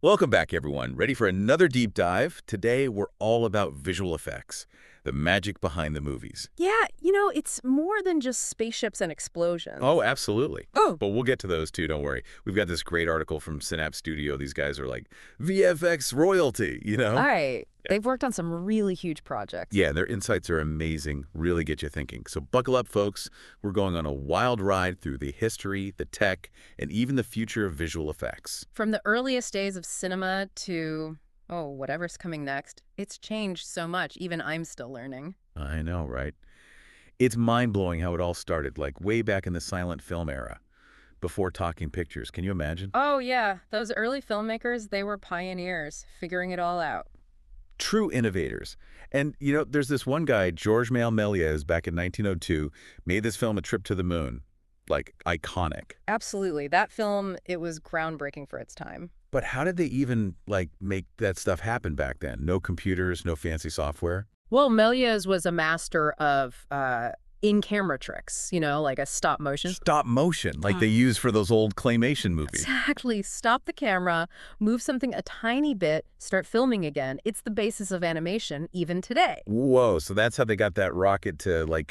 Welcome back, everyone. Ready for another deep dive? Today, we're all about visual effects, the magic behind the movies. Yeah, it's more than just spaceships and explosions. Oh, absolutely. Oh, But we'll get to those too, don't worry. We've got this great article from Synapse Studio. These guys are like VFX royalty, you all know? right. Yeah. They've worked on some really huge projects. Yeah, their insights are amazing, really get you thinking. So buckle up, folks. We're going on a wild ride through the history, the tech, and even the future of visual effects. From the earliest days of cinema to, whatever's coming next, it's changed so much. Even I'm still learning. I know, right? It's mind-blowing how it all started, like way back in the silent film era, before talking pictures. Can you imagine? Oh, yeah. Those early filmmakers, they were pioneers, figuring it all out. True innovators. And, there's this one guy, Georges Méliès, back in 1902, made this film A Trip to the Moon. Like, iconic. Absolutely. That film, it was groundbreaking for its time. But how did they even, make that stuff happen back then? No computers, no fancy software? Well, Méliès was a master of in-camera tricks, like a stop motion. Stop motion, like they use for those old claymation movies. Exactly. Stop the camera, move something a tiny bit, start filming again. It's the basis of animation even today. Whoa, so that's how they got that rocket to,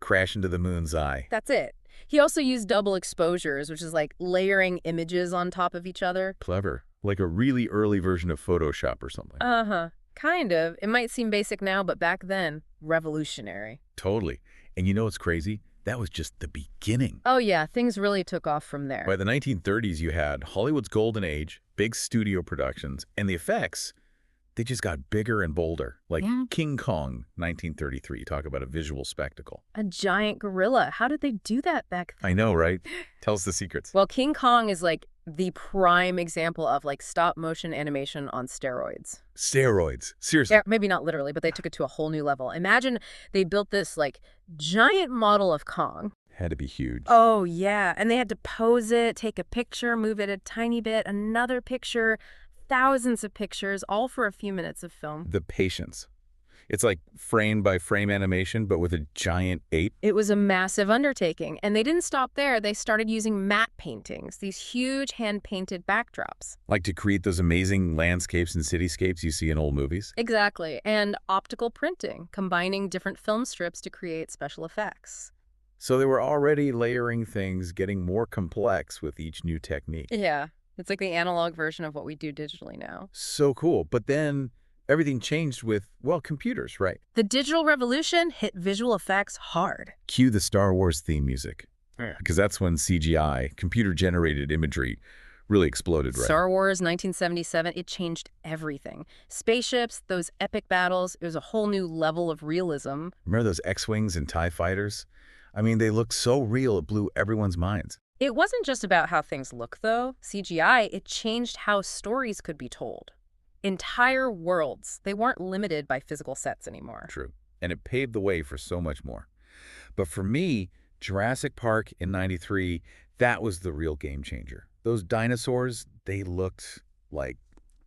crash into the moon's eye. That's it. He also used double exposures, which is like layering images on top of each other. Clever. Like a really early version of Photoshop or something. Uh-huh. Kind of. It might seem basic now, but back then, revolutionary. Totally. And you know what's crazy? That was just the beginning. Oh yeah, things really took off from there. By the 1930s, you had Hollywood's golden age, big studio productions, and the effects, they just got bigger and bolder. Like King Kong, 1933. Talk about a visual spectacle. A giant gorilla. How did they do that back then? I know, right? Tell us the secrets. Well, King Kong is like the prime example of like stop motion animation on steroids. Steroids. Seriously. Yeah, maybe not literally, but they took it to a whole new level. Imagine they built this like giant model of Kong. Had to be huge. Oh, yeah. And they had to pose it, take a picture, move it a tiny bit, another picture, thousands of pictures, all for a few minutes of film. The patience. It's like frame by frame animation, but with a giant ape. It was a massive undertaking. And they didn't stop there. They started using matte paintings, these huge hand-painted backdrops. Like to create those amazing landscapes and cityscapes you see in old movies. Exactly. And optical printing, combining different film strips to create special effects. So they were already layering things, getting more complex with each new technique. Yeah. It's like the analog version of what we do digitally now. So cool. But then everything changed with, well, computers, right? The digital revolution hit visual effects hard. Cue the Star Wars theme music. Because that's when CGI, computer-generated imagery, really exploded, right? Star Wars, 1977, it changed everything. Spaceships, those epic battles, it was a whole new level of realism. Remember those X-Wings and TIE fighters? I mean, they looked so real, it blew everyone's minds. It wasn't just about how things look, though. CGI, it changed how stories could be told. Entire worlds, they weren't limited by physical sets anymore. True. And it paved the way for so much more. But for me, Jurassic Park in '93, that was the real game changer. Those dinosaurs, they looked like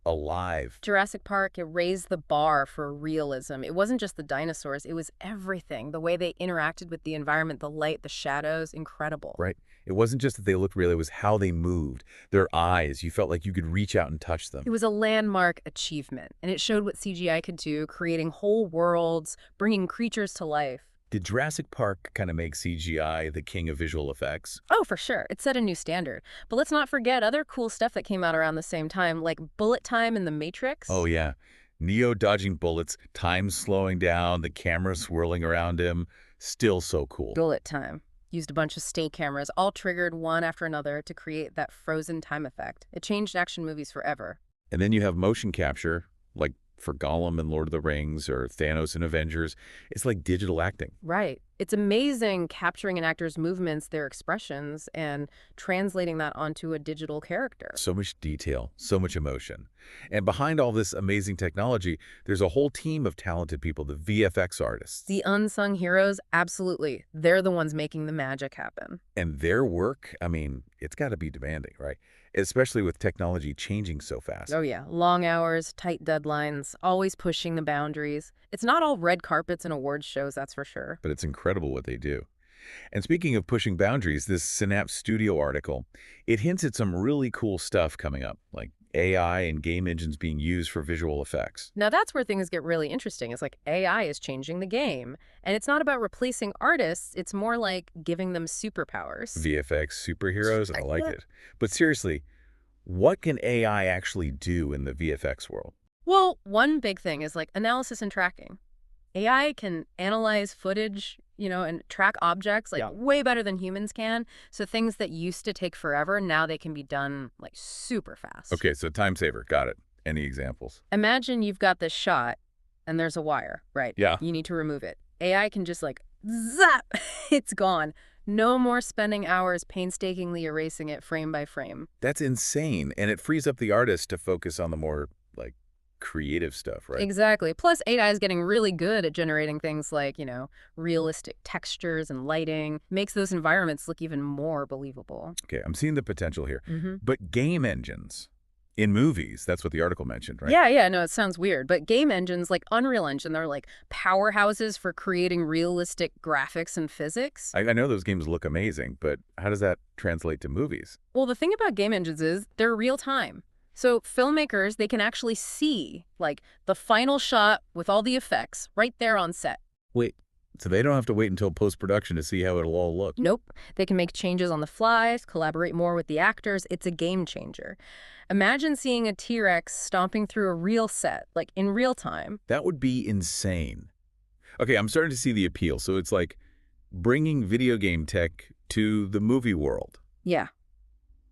alive. Jurassic Park, it raised the bar for realism. It wasn't just the dinosaurs, it was everything. The way they interacted with the environment, the light, the shadows, incredible. Right. It wasn't just that they looked real, it was how they moved. Their eyes, you felt like you could reach out and touch them. It was a landmark achievement, and it showed what CGI could do, creating whole worlds, bringing creatures to life. Did Jurassic Park kind of make CGI the king of visual effects? Oh, for sure. It set a new standard. But let's not forget other cool stuff that came out around the same time, like bullet time in The Matrix. Oh, yeah. Neo dodging bullets, time slowing down, the camera swirling around him. Still so cool. Bullet time. Used a bunch of stay cameras, all triggered one after another to create that frozen time effect. It changed action movies forever. And then you have motion capture, like for Gollum in Lord of the Rings or Thanos in Avengers. It's like digital acting. Right. It's amazing capturing an actor's movements, their expressions, and translating that onto a digital character. So much detail, so much emotion. And behind all this amazing technology, there's a whole team of talented people, the VFX artists. The unsung heroes, absolutely. They're the ones making the magic happen. And their work, I mean, it's got to be demanding, right? Especially with technology changing so fast. Oh yeah, long hours, tight deadlines, always pushing the boundaries. It's not all red carpets and awards shows, that's for sure. But it's incredible what they do. And speaking of pushing boundaries, this Synapse Studio article, it hints at some really cool stuff coming up, like AI and game engines being used for visual effects. Now that's where things get really interesting. It's like AI is changing the game. And it's not about replacing artists, it's more like giving them superpowers. VFX superheroes, I like Yeah. it. But seriously, what can AI actually do in the VFX world? Well, one big thing is like analysis and tracking. AI can analyze footage, and track objects like Yeah. way better than humans can. So things that used to take forever, now they can be done like super fast. Okay, so time saver. Got it. Any examples? Imagine you've got this shot and there's a wire, right? Yeah. You need to remove it. AI can just like zap, it's gone. No more spending hours painstakingly erasing it frame by frame. That's insane. And it frees up the artist to focus on the more, like, creative stuff, right? Exactly. Plus, AI is getting really good at generating things like, realistic textures and lighting. Makes those environments look even more believable. Okay, I'm seeing the potential here. hmm But game engines in movies, that's what the article mentioned, right? Yeah, no, it sounds weird, but game engines like Unreal Engine, they're like powerhouses for creating realistic graphics and physics. I know those games look amazing, but how does that translate to movies? Well, the thing about game engines is they're real time. So filmmakers, they can actually see like the final shot with all the effects right there on set. Wait, so they don't have to wait until post-production to see how it'll all look? Nope. They can make changes on the fly, collaborate more with the actors. It's a game changer. Imagine seeing a T-Rex stomping through a real set, like in real time. That would be insane. Okay, I'm starting to see the appeal. So it's like bringing video game tech to the movie world. Yeah.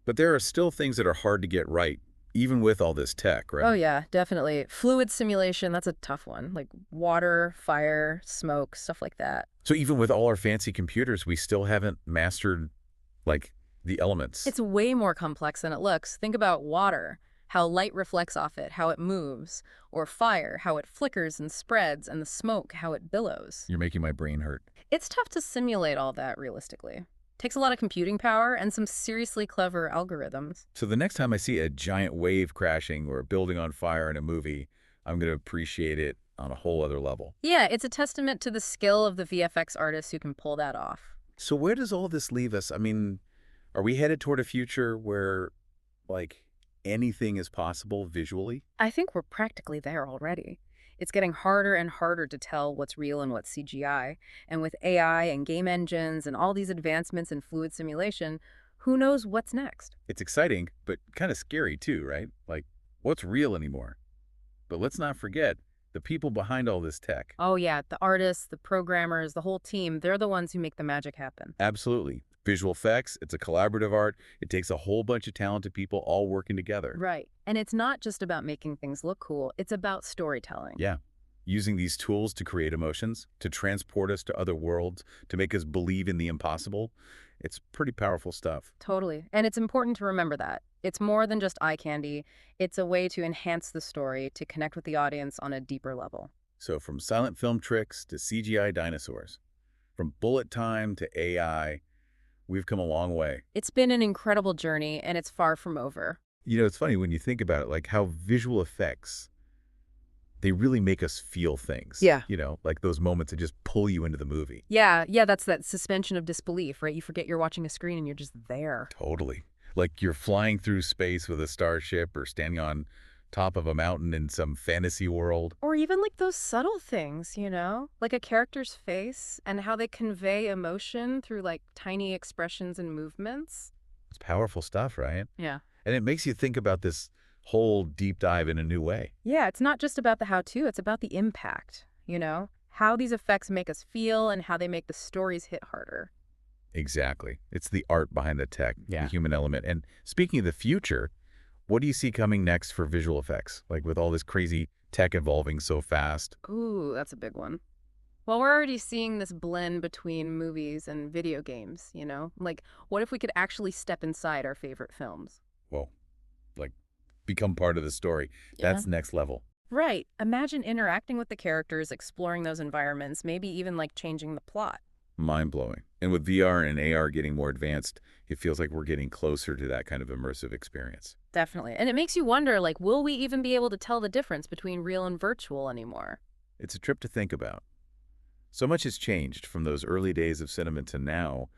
But there are still things that are hard to get right, even with all this tech, Oh, right? yeah, definitely. Fluid simulation, that's a tough one. Like water, fire, smoke, stuff like that. So even with all our fancy computers, we still haven't mastered, like, the elements. It's way more complex than it looks. Think about water, how light reflects off it, how it moves, or fire, how it flickers and spreads, and the smoke, how it billows. You're making my brain hurt. It's tough to simulate all that realistically. Takes a lot of computing power and some seriously clever algorithms. So the next time I see a giant wave crashing or a building on fire in a movie, I'm going to appreciate it on a whole other level. Yeah, it's a testament to the skill of the VFX artists who can pull that off. So where does all this leave us? I mean, are we headed toward a future where, like, anything is possible visually? I think we're practically there already. It's getting harder and harder to tell what's real and what's CGI. And with AI and game engines and all these advancements in fluid simulation, who knows what's next? It's exciting, but kind of scary too, right? Like, what's real anymore? But let's not forget the people behind all this tech. Oh, yeah, the artists, the programmers, the whole team, they're the ones who make the magic happen. Absolutely. Visual effects, it's a collaborative art. It takes a whole bunch of talented people all working together. Right. And it's not just about making things look cool, it's about storytelling. Yeah. Using these tools to create emotions, to transport us to other worlds, to make us believe in the impossible. It's pretty powerful stuff. Totally. And it's important to remember that. It's more than just eye candy. It's a way to enhance the story, to connect with the audience on a deeper level. So from silent film tricks to CGI dinosaurs, from bullet time to AI, we've come a long way. It's been an incredible journey, and it's far from over. You know, it's funny when you think about it, like how visual effects, they really make us feel things. Yeah. You know, like those moments that just pull you into the movie. Yeah, that's that suspension of disbelief, right? You forget you're watching a screen and you're just there. Totally. Like you're flying through space with a starship or standing on top of a mountain in some fantasy world. Or even like those subtle things, like a character's face and how they convey emotion through like tiny expressions and movements. It's powerful stuff, right? Yeah. And it makes you think about this whole deep dive in a new way. Yeah, it's not just about the how-to, it's about the impact, how these effects make us feel and how they make the stories hit harder. Exactly. It's the art behind the tech, Yeah. the human element. And speaking of the future, what do you see coming next for visual effects? Like with all this crazy tech evolving so fast? Ooh, that's a big one. Well, we're already seeing this blend between movies and video games, Like, what if we could actually step inside our favorite films? Whoa, like become part of the story. That's next level. Right. Imagine interacting with the characters, exploring those environments, maybe even like changing the plot. Mind-blowing. And with VR and AR getting more advanced, it feels like we're getting closer to that kind of immersive experience. Definitely. And it makes you wonder, like, will we even be able to tell the difference between real and virtual anymore? It's a trip to think about. So much has changed from those early days of cinema to now,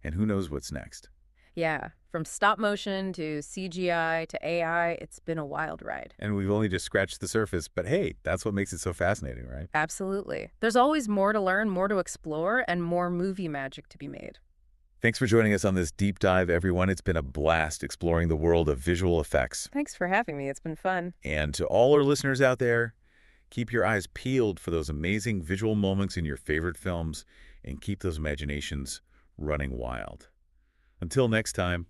and who knows what's next. Yeah, From stop motion to CGI to AI, it's been a wild ride. And we've only just scratched the surface, but hey, that's what makes it so fascinating, right? Absolutely. There's always more to learn, more to explore, and more movie magic to be made. Thanks for joining us on this deep dive, everyone. It's been a blast exploring the world of visual effects. Thanks for having me. It's been fun. And to all our listeners out there, keep your eyes peeled for those amazing visual moments in your favorite films and keep those imaginations running wild. Until next time.